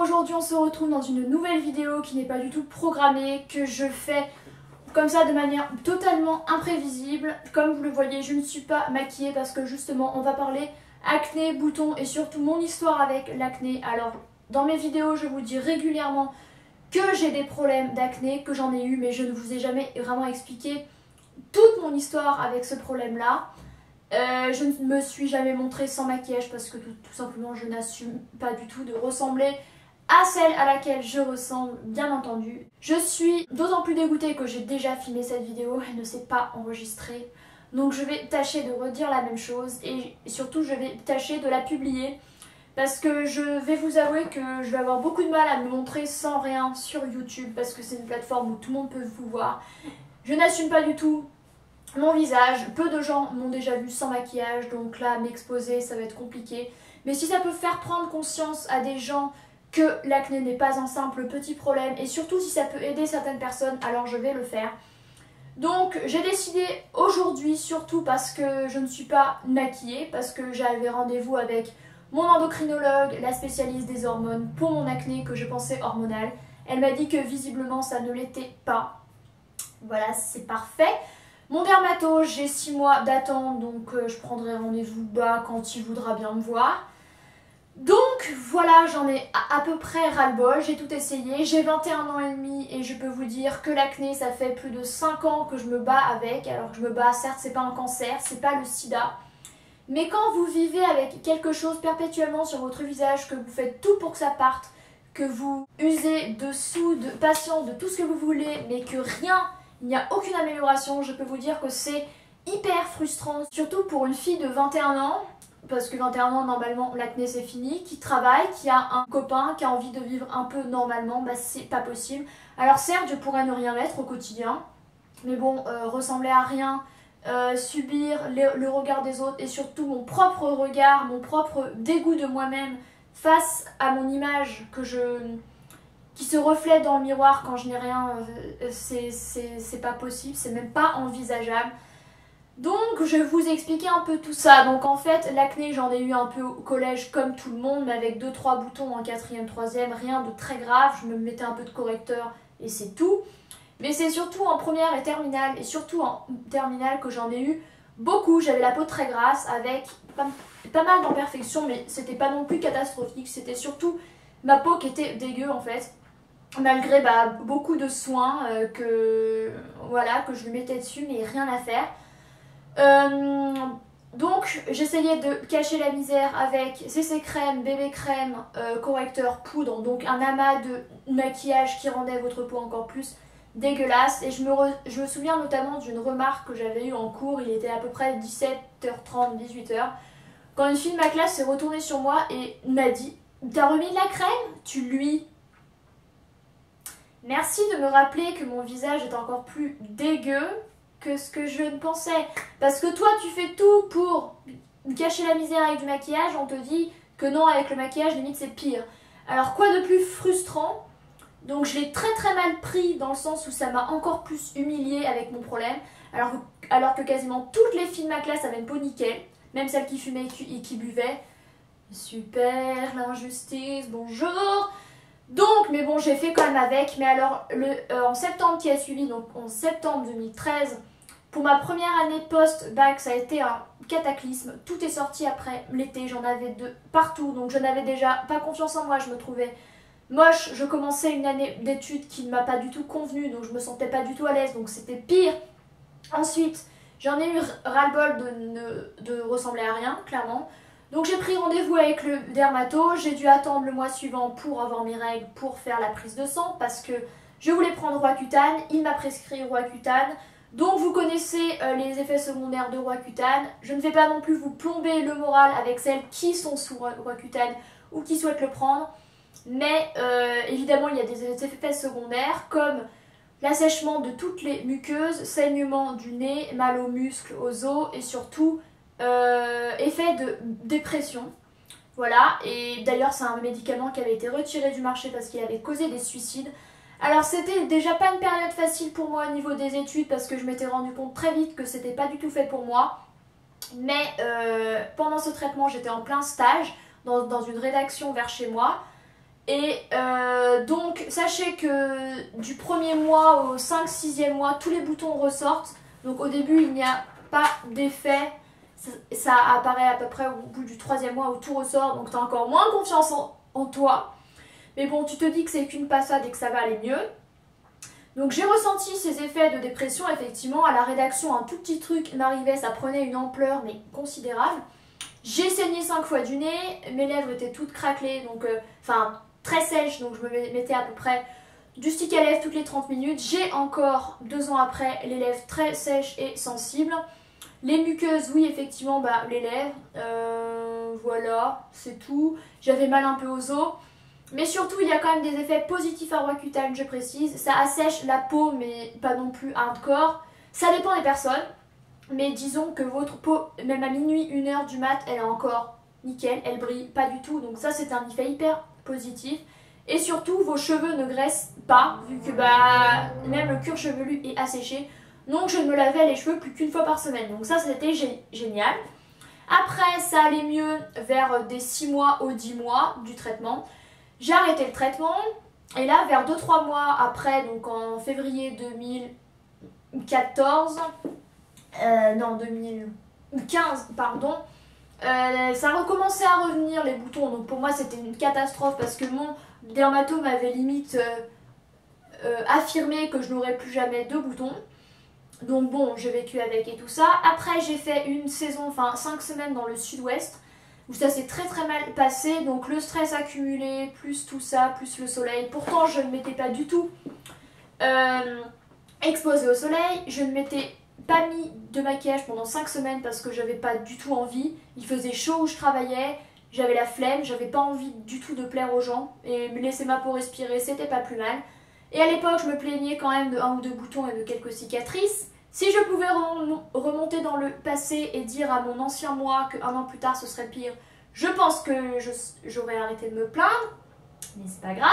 aujourd'hui on se retrouve dans une nouvelle vidéo qui n'est pas du tout programmée, que je fais comme ça de manière totalement imprévisible. Comme vous le voyez, je ne suis pas maquillée parce que justement on va parler acné, boutons et surtout mon histoire avec l'acné. Alors dans mes vidéos je vous dis régulièrement que j'ai des problèmes d'acné, que j'en ai eu, mais je ne vous ai jamais vraiment expliqué toute mon histoire avec ce problème là. Je ne me suis jamais montrée sans maquillage parce que tout simplement je n'assume pas du tout de ressembler à celle à laquelle je ressemble, bien entendu. Je suis d'autant plus dégoûtée que j'ai déjà filmé cette vidéo, elle ne s'est pas enregistrée. Donc je vais tâcher de redire la même chose et surtout je vais tâcher de la publier parce que je vais vous avouer que je vais avoir beaucoup de mal à me montrer sans rien sur YouTube parce que c'est une plateforme où tout le monde peut vous voir. Je n'assume pas du tout mon visage, peu de gens m'ont déjà vu sans maquillage, donc là m'exposer ça va être compliqué. Mais si ça peut faire prendre conscience à des gens que l'acné n'est pas un simple petit problème et surtout si ça peut aider certaines personnes, alors je vais le faire. Donc j'ai décidé aujourd'hui, surtout parce que je ne suis pas maquillée, parce que j'avais rendez-vous avec mon endocrinologue, la spécialiste des hormones, pour mon acné que je pensais hormonal. Elle m'a dit que visiblement ça ne l'était pas. Voilà, c'est parfait. Mon dermato, j'ai 6 mois d'attente, donc je prendrai rendez-vous bas quand il voudra bien me voir. Donc voilà, j'en ai à peu près ras-le-bol, j'ai tout essayé. J'ai 21 ans et demi et je peux vous dire que l'acné, ça fait plus de 5 ans que je me bats avec. Alors que je me bats, certes, c'est pas un cancer, c'est pas le sida. Mais quand vous vivez avec quelque chose perpétuellement sur votre visage, que vous faites tout pour que ça parte, que vous usez de sous, de patience, de tout ce que vous voulez, mais que rien, il n'y a aucune amélioration, je peux vous dire que c'est hyper frustrant. Surtout pour une fille de 21 ans, parce que 21 ans, normalement, l'acné c'est fini, qui travaille, qui a un copain, qui a envie de vivre un peu normalement, bah c'est pas possible. Alors certes, je pourrais ne rien mettre au quotidien, mais bon, ressembler à rien, subir le regard des autres et surtout mon propre regard, mon propre dégoût de moi-même face à mon image qui se reflète dans le miroir quand je n'ai rien, c'est pas possible, c'est même pas envisageable. Donc je vais vous expliquer un peu tout ça. Donc en fait l'acné j'en ai eu un peu au collège comme tout le monde, mais avec 2-3 boutons en 4e, 3e, rien de très grave, je me mettais un peu de correcteur et c'est tout. Mais c'est surtout en première et terminale, et surtout en terminale que j'en ai eu beaucoup. J'avais la peau très grasse avec pas mal d'imperfections, mais c'était pas non plus catastrophique, c'était surtout ma peau qui était dégueu en fait. Malgré beaucoup de soins que je lui mettais dessus, mais rien à faire. Donc j'essayais de cacher la misère avec CC crème, bébé crème, correcteur, poudre, donc un amas de maquillage qui rendait votre peau encore plus dégueulasse. Et je me souviens notamment d'une remarque que j'avais eue en cours, il était à peu près 17h30, 18h, quand une fille de ma classe s'est retournée sur moi et m'a dit « T'as remis de la crème? Tu luis ?» Merci de me rappeler que mon visage est encore plus dégueu que ce que je ne pensais. Parce que toi, tu fais tout pour cacher la misère avec du maquillage. On te dit que non, avec le maquillage, limite, c'est pire. Alors, quoi de plus frustrant? Donc, je l'ai très très mal pris dans le sens où ça m'a encore plus humiliée avec mon problème. Alors que quasiment toutes les filles de ma classe avaient une peau nickel. Même celles qui fumaient et qui buvaient. Super, l'injustice, bonjour. Donc, mais bon, j'ai fait quand même avec. Mais alors, en septembre qui a suivi, donc en septembre 2013, pour ma première année post-bac, ça a été un cataclysme. Tout est sorti après l'été, j'en avais de partout. Donc, je n'avais déjà pas confiance en moi, je me trouvais moche. Je commençais une année d'études qui ne m'a pas du tout convenu, donc je me sentais pas du tout à l'aise, donc c'était pire. Ensuite, j'en ai eu ras-le-bol de ressembler à rien, clairement. Donc j'ai pris rendez-vous avec le dermato, j'ai dû attendre le mois suivant pour avoir mes règles, pour faire la prise de sang, parce que je voulais prendre Roaccutane, il m'a prescrit Roaccutane. Donc vous connaissez les effets secondaires de Roaccutane. Je ne vais pas non plus vous plomber le moral avec celles qui sont sous Roaccutane ou qui souhaitent le prendre. Mais évidemment il y a des effets secondaires comme l'assèchement de toutes les muqueuses, saignement du nez, mal aux muscles, aux os et surtout effet de dépression. Voilà, et d'ailleurs c'est un médicament qui avait été retiré du marché parce qu'il avait causé des suicides. Alors c'était déjà pas une période facile pour moi au niveau des études parce que je m'étais rendu compte très vite que c'était pas du tout fait pour moi. Mais pendant ce traitement j'étais en plein stage dans une rédaction vers chez moi. Et donc sachez que du premier mois au 5-6e mois, tous les boutons ressortent. Donc au début il n'y a pas d'effet, ça apparaît à peu près au bout du 3e mois où tout ressort. Donc tu as encore moins confiance en toi. Mais bon, tu te dis que c'est qu'une passade et que ça va aller mieux. Donc j'ai ressenti ces effets de dépression, effectivement. À la rédaction, un tout petit truc m'arrivait, ça prenait une ampleur mais considérable. J'ai saigné 5 fois du nez, mes lèvres étaient toutes craquelées, donc enfin très sèches, donc je me mettais à peu près du stick à lèvres toutes les 30 minutes. J'ai encore 2 ans après les lèvres très sèches et sensibles. Les muqueuses, oui effectivement, bah, les lèvres, voilà, c'est tout. J'avais mal un peu aux os. Mais surtout, il y a quand même des effets positifs à Roaccutane, je précise. Ça assèche la peau, mais pas non plus hardcore. Ça dépend des personnes. Mais disons que votre peau, même à minuit, 1h du mat, elle est encore nickel, elle brille pas du tout. Donc ça, c'est un effet hyper positif. Et surtout, vos cheveux ne graissent pas, vu que bah, même le cuir chevelu est asséché. Donc je ne me lavais les cheveux plus qu'une fois par semaine. Donc ça, c'était génial. Après, ça allait mieux vers des 6 mois aux 10 mois du traitement. J'ai arrêté le traitement. Et là, vers 2-3 mois après, donc en février 2014... non, 2015, pardon, ça recommençait à revenir les boutons. Donc pour moi c'était une catastrophe parce que mon dermato m'avait limite affirmé que je n'aurais plus jamais de boutons. Donc bon, j'ai vécu avec et tout ça. Après j'ai fait une saison, enfin 5 semaines dans le sud-ouest où ça s'est très très mal passé. Donc le stress accumulé, plus tout ça, plus le soleil. Pourtant je ne m'étais pas du tout exposée au soleil. Je ne m'étais pas mis de maquillage pendant 5 semaines parce que j'avais pas du tout envie. Il faisait chaud où je travaillais, j'avais la flemme, j'avais pas envie du tout de plaire aux gens et me laisser ma peau respirer, c'était pas plus mal. Et à l'époque, je me plaignais quand même de 1 ou 2 boutons et de quelques cicatrices. Si je pouvais remonter dans le passé et dire à mon ancien moi que 1 an plus tard ce serait pire, je pense que j'aurais arrêté de me plaindre, mais c'est pas grave.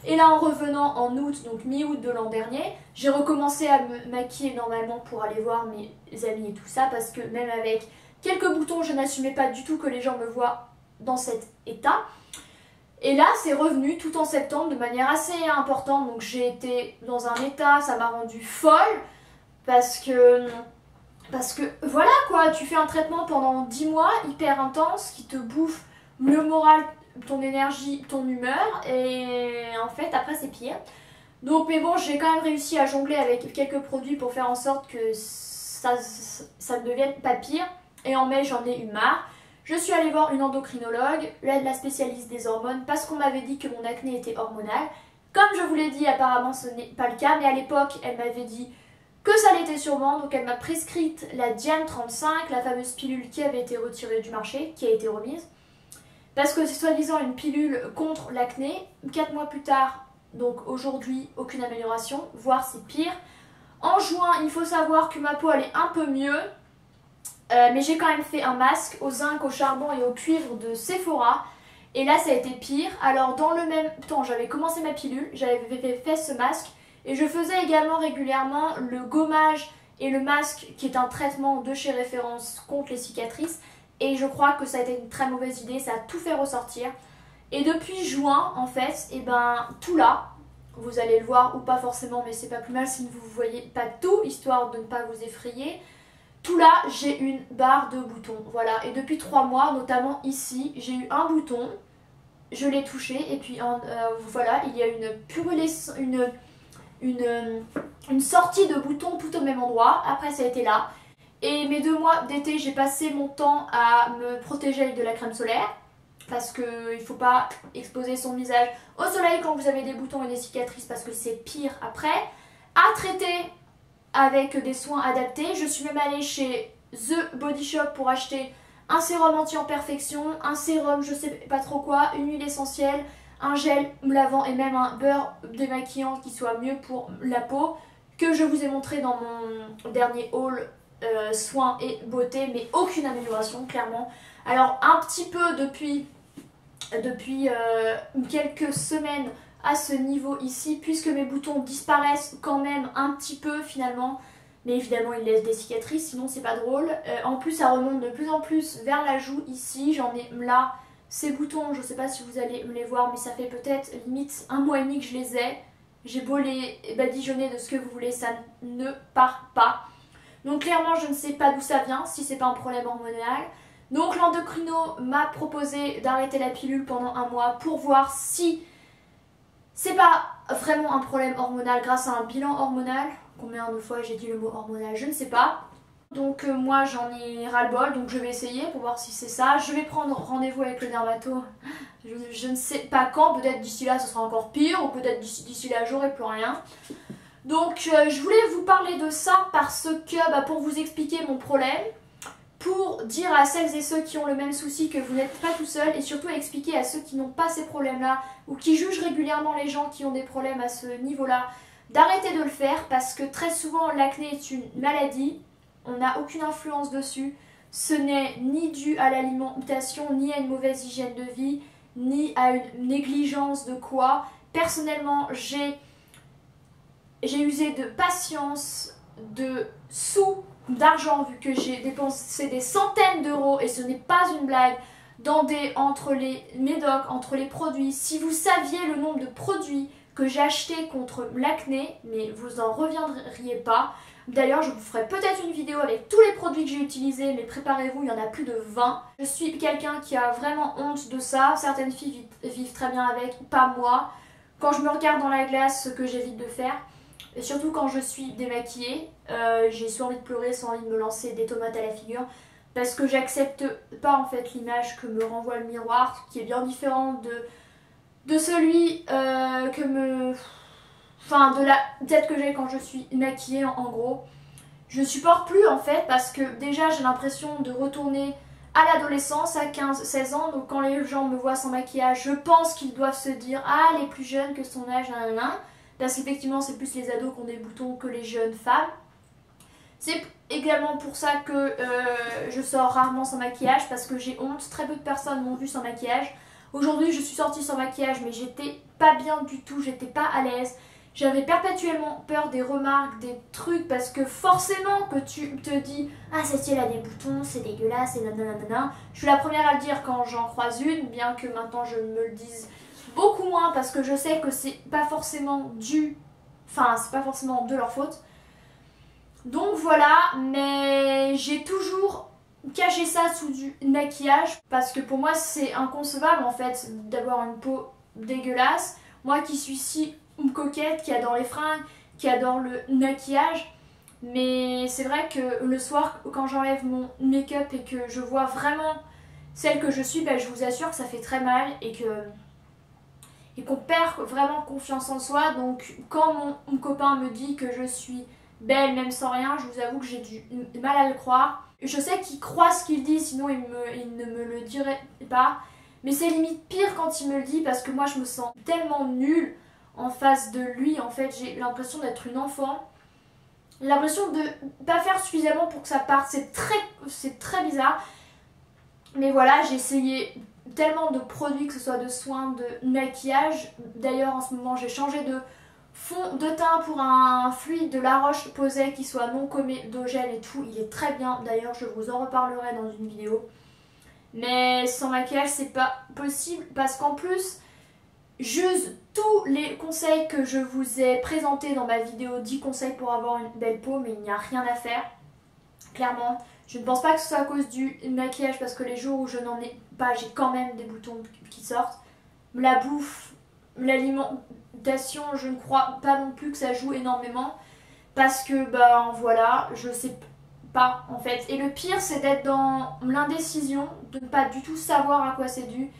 Et là, en revenant en août, donc mi-août de l'an dernier, j'ai recommencé à me maquiller normalement pour aller voir mes amis et tout ça, parce que même avec quelques boutons, je n'assumais pas du tout que les gens me voient dans cet état. Et là, c'est revenu tout en septembre de manière assez importante, donc j'ai été dans un état, ça m'a rendue folle, parce que voilà quoi, tu fais un traitement pendant 10 mois, hyper intense, qui te bouffe le moral, ton énergie, ton humeur, et en fait après c'est pire. Donc mais bon, j'ai quand même réussi à jongler avec quelques produits pour faire en sorte que ça ne devienne pas pire. Et en mai j'en ai eu marre. Je suis allée voir une endocrinologue, la spécialiste des hormones, parce qu'on m'avait dit que mon acné était hormonal. Comme je vous l'ai dit, apparemment ce n'est pas le cas, mais à l'époque elle m'avait dit que ça l'était sûrement, donc elle m'a prescrite la Diane 35, la fameuse pilule qui avait été retirée du marché, qui a été remise. Parce que c'est soi-disant une pilule contre l'acné. 4 mois plus tard, donc aujourd'hui, aucune amélioration, voire c'est pire. En juin, il faut savoir que ma peau allait un peu mieux. Mais j'ai quand même fait un masque au zinc, au charbon et au cuivre de Sephora. Et là, ça a été pire. Alors dans le même temps, j'avais commencé ma pilule, j'avais fait ce masque. Et je faisais également régulièrement le gommage et le masque, qui est un traitement de chez Référence contre les cicatrices. Et je crois que ça a été une très mauvaise idée, ça a tout fait ressortir. Et depuis juin, en fait, et ben tout là, vous allez le voir ou pas forcément, mais c'est pas plus mal si vous ne voyez pas tout, histoire de ne pas vous effrayer. Tout là, j'ai une barre de boutons, voilà. Et depuis 3 mois, notamment ici, j'ai eu un bouton, je l'ai touché, et puis voilà, il y a une sortie de bouton tout au même endroit. Après, ça a été là. Et mes 2 mois d'été, j'ai passé mon temps à me protéger avec de la crème solaire. Parce qu'il ne faut pas exposer son visage au soleil quand vous avez des boutons et des cicatrices, parce que c'est pire après. À traiter avec des soins adaptés. Je suis même allée chez The Body Shop pour acheter un sérum anti-imperfection, un sérum je sais pas trop quoi, une huile essentielle, un gel lavant et même un beurre démaquillant qui soit mieux pour la peau, que je vous ai montré dans mon dernier haul soins et beauté, mais aucune amélioration clairement. Alors un petit peu depuis quelques semaines à ce niveau ici, puisque mes boutons disparaissent quand même un petit peu finalement, mais évidemment ils laissent des cicatrices, sinon c'est pas drôle. En plus ça remonte de plus en plus vers la joue ici, j'en ai là Ces boutons, je sais pas si vous allez me les voir, mais ça fait peut-être limite 1 mois et demi que je les ai. J'ai beau les badigeonner de ce que vous voulez, ça ne part pas. Donc clairement, je ne sais pas d'où ça vient, si c'est pas un problème hormonal. Donc l'endocrino m'a proposé d'arrêter la pilule pendant 1 mois pour voir si c'est pas vraiment un problème hormonal grâce à un bilan hormonal. Combien de fois j'ai dit le mot hormonal, je ne sais pas. Donc moi j'en ai ras-le-bol, donc je vais essayer pour voir si c'est ça. Je vais prendre rendez-vous avec le dermato, je ne sais pas quand, peut-être d'ici là ce sera encore pire, ou peut-être d'ici là j'aurai plus rien. Donc je voulais vous parler de ça parce que pour vous expliquer mon problème, pour dire à celles et ceux qui ont le même souci que vous n'êtes pas tout seul, et surtout expliquer à ceux qui n'ont pas ces problèmes-là ou qui jugent régulièrement les gens qui ont des problèmes à ce niveau-là, d'arrêter de le faire parce que très souvent l'acné est une maladie, on n'a aucune influence dessus, ce n'est ni dû à l'alimentation, ni à une mauvaise hygiène de vie, ni à une négligence de quoi. Personnellement, j'ai usé de patience, de sous, d'argent, vu que j'ai dépensé des centaines d'euros, et ce n'est pas une blague, entre les médocs, entre les produits. Si vous saviez le nombre de produits que j'ai achetés contre l'acné, mais vous en reviendriez pas. D'ailleurs, je vous ferai peut-être une vidéo avec tous les produits que j'ai utilisés, mais préparez-vous, il y en a plus de 20. Je suis quelqu'un qui a vraiment honte de ça. Certaines filles vivent très bien avec, pas moi. Quand je me regarde dans la glace, ce que j'évite de faire, et surtout quand je suis démaquillée, j'ai soit envie de pleurer, soit envie de me lancer des tomates à la figure, parce que j'accepte pas en fait l'image que me renvoie le miroir, qui est bien différente de celui de la tête que j'ai quand je suis maquillée en gros. Je supporte plus en fait parce que déjà j'ai l'impression de retourner à l'adolescence, à 15-16 ans. Donc quand les gens me voient sans maquillage, je pense qu'ils doivent se dire « Ah, elle est plus jeune que son âge, nanana ». Parce qu'effectivement c'est plus les ados qui ont des boutons que les jeunes femmes. C'est également pour ça que je sors rarement sans maquillage parce que j'ai honte. Très peu de personnes m'ont vu sans maquillage. Aujourd'hui je suis sortie sans maquillage mais j'étais pas bien du tout, j'étais pas à l'aise. J'avais perpétuellement peur des remarques, des trucs, parce que forcément que tu te dis « Ah, cette elle a des boutons, c'est dégueulasse, et nanana ». Je suis la première à le dire quand j'en croise une, bien que maintenant je me le dise beaucoup moins, parce que je sais que c'est pas forcément c'est pas forcément de leur faute. Donc voilà, mais j'ai toujours caché ça sous du maquillage, parce que pour moi c'est inconcevable en fait d'avoir une peau dégueulasse. Moi qui suis si coquette, qui adore les fringues, qui adore le maquillage, mais c'est vrai que le soir quand j'enlève mon make-up et que je vois vraiment celle que je suis, je vous assure que ça fait très mal et qu'on perd vraiment confiance en soi. Donc quand mon copain me dit que je suis belle même sans rien, je vous avoue que j'ai du mal à le croire. Je sais qu'il croit ce qu'il dit, sinon il ne me le dirait pas, mais c'est limite pire quand il me le dit parce que moi je me sens tellement nulle en face de lui. En fait j'ai l'impression d'être une enfant, j'ai l'impression de pas faire suffisamment pour que ça parte. C'est très bizarre, mais voilà, j'ai essayé tellement de produits, que ce soit de soins, de maquillage. D'ailleurs en ce moment j'ai changé de fond de teint pour un fluide de La Roche-Posay qui soit non comédogène et tout, il est très bien. D'ailleurs je vous en reparlerai dans une vidéo, mais sans maquillage c'est pas possible parce qu'en plus j'use tous les conseils que je vous ai présentés dans ma vidéo 10 conseils pour avoir une belle peau, mais il n'y a rien à faire. Clairement, je ne pense pas que ce soit à cause du maquillage parce que les jours où je n'en ai pas, j'ai quand même des boutons qui sortent. La bouffe, l'alimentation, je ne crois pas non plus que ça joue énormément parce que voilà, je sais pas en fait. Et le pire c'est d'être dans l'indécision, de ne pas du tout savoir à quoi c'est dû.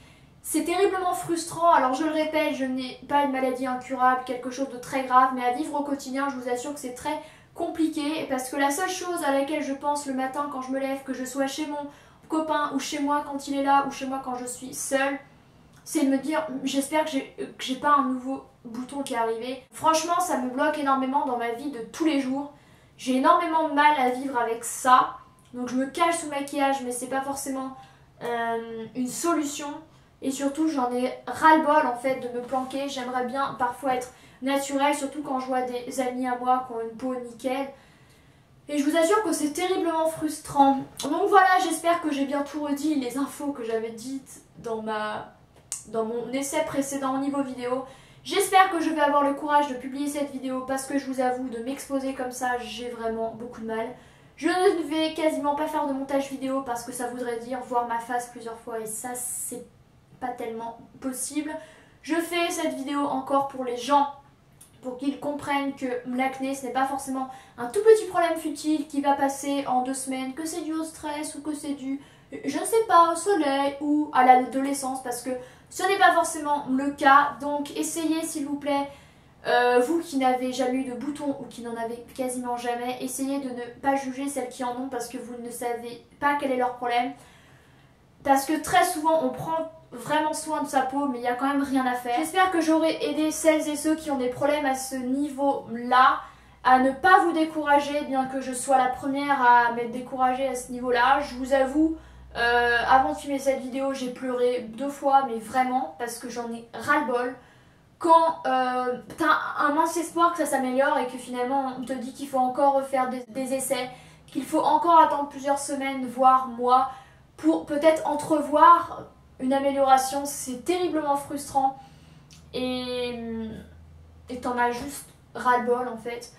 C'est terriblement frustrant. Alors je le répète, je n'ai pas une maladie incurable, quelque chose de très grave, mais à vivre au quotidien, je vous assure que c'est très compliqué parce que la seule chose à laquelle je pense le matin quand je me lève, que je sois chez mon copain ou chez moi quand il est là ou chez moi quand je suis seule, c'est de me dire j'espère que j'ai pas un nouveau bouton qui est arrivé. Franchement ça me bloque énormément dans ma vie de tous les jours. J'ai énormément de mal à vivre avec ça, donc je me cache sous le maquillage, mais c'est pas forcément une solution. Et surtout j'en ai ras-le-bol en fait de me planquer. J'aimerais bien parfois être naturelle, surtout quand je vois des amis à moi qui ont une peau nickel. Et je vous assure que c'est terriblement frustrant. Donc voilà, j'espère j'espère que j'ai bien tout redit, les infos que j'avais dites dans mon essai précédent au niveau vidéo. J'espère que je vais avoir le courage de publier cette vidéo parce que je vous avoue, de m'exposer comme ça, j'ai vraiment beaucoup de mal. Je ne vais quasiment pas faire de montage vidéo parce que ça voudrait dire voir ma face plusieurs fois et ça, c'est pas tellement possible. Je fais cette vidéo encore pour les gens, pour qu'ils comprennent que l'acné ce n'est pas forcément un tout petit problème futile qui va passer en 2 semaines, que c'est dû au stress ou que c'est dû, je ne sais pas, au soleil ou à l'adolescence, parce que ce n'est pas forcément le cas. Donc essayez s'il vous plaît, vous qui n'avez jamais eu de boutons ou qui n'en avez quasiment jamais, essayez de ne pas juger celles qui en ont parce que vous ne savez pas quel est leur problème. Parce que très souvent on prend vraiment soin de sa peau mais il n'y a quand même rien à faire. J'espère que j'aurai aidé celles et ceux qui ont des problèmes à ce niveau-là à ne pas vous décourager, bien que je sois la première à m'être découragée à ce niveau-là. Je vous avoue, avant de filmer cette vidéo, j'ai pleuré 2 fois, mais vraiment, parce que j'en ai ras-le-bol. Quand t'as un mince espoir que ça s'améliore et que finalement on te dit qu'il faut encore refaire des essais, qu'il faut encore attendre plusieurs semaines, voire mois, pour peut-être entrevoir une amélioration, c'est terriblement frustrant et t'en as juste ras-le-bol en fait.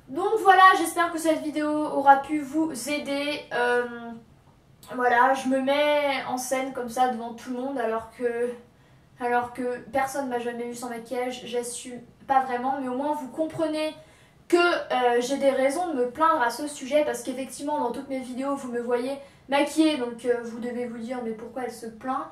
Donc voilà, j'espère que cette vidéo aura pu vous aider. Voilà, je me mets en scène comme ça devant tout le monde alors que personne m'a jamais vu sans maquillage, j'assume pas vraiment, mais au moins vous comprenez que j'ai des raisons de me plaindre à ce sujet parce qu'effectivement dans toutes mes vidéos vous me voyez maquillée, donc vous devez vous dire mais pourquoi elle se plaint.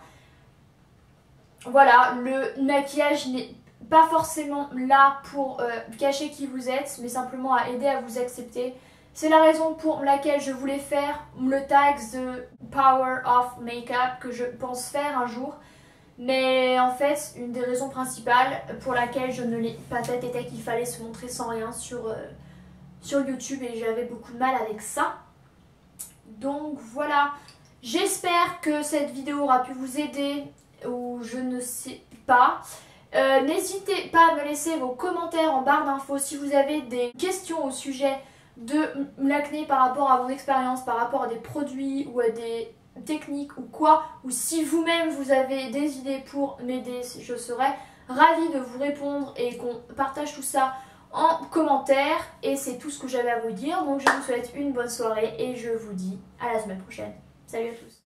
Voilà, le maquillage n'est pas forcément là pour cacher qui vous êtes, mais simplement à aider à vous accepter. C'est la raison pour laquelle je voulais faire le tag The Power of Makeup que je pense faire un jour. Mais en fait, une des raisons principales pour laquelle je ne l'ai pas faite était qu'il fallait se montrer sans rien sur YouTube et j'avais beaucoup de mal avec ça. Donc voilà, j'espère que cette vidéo aura pu vous aider ou je ne sais pas. N'hésitez pas à me laisser vos commentaires en barre d'infos si vous avez des questions au sujet de l'acné par rapport à mon expérience, par rapport à des produits ou à des techniques ou quoi, ou si vous-même vous avez des idées pour m'aider, je serais ravie de vous répondre et qu'on partage tout ça en commentaire. Et c'est tout ce que j'avais à vous dire, donc je vous souhaite une bonne soirée et je vous dis à la semaine prochaine. Salut à tous.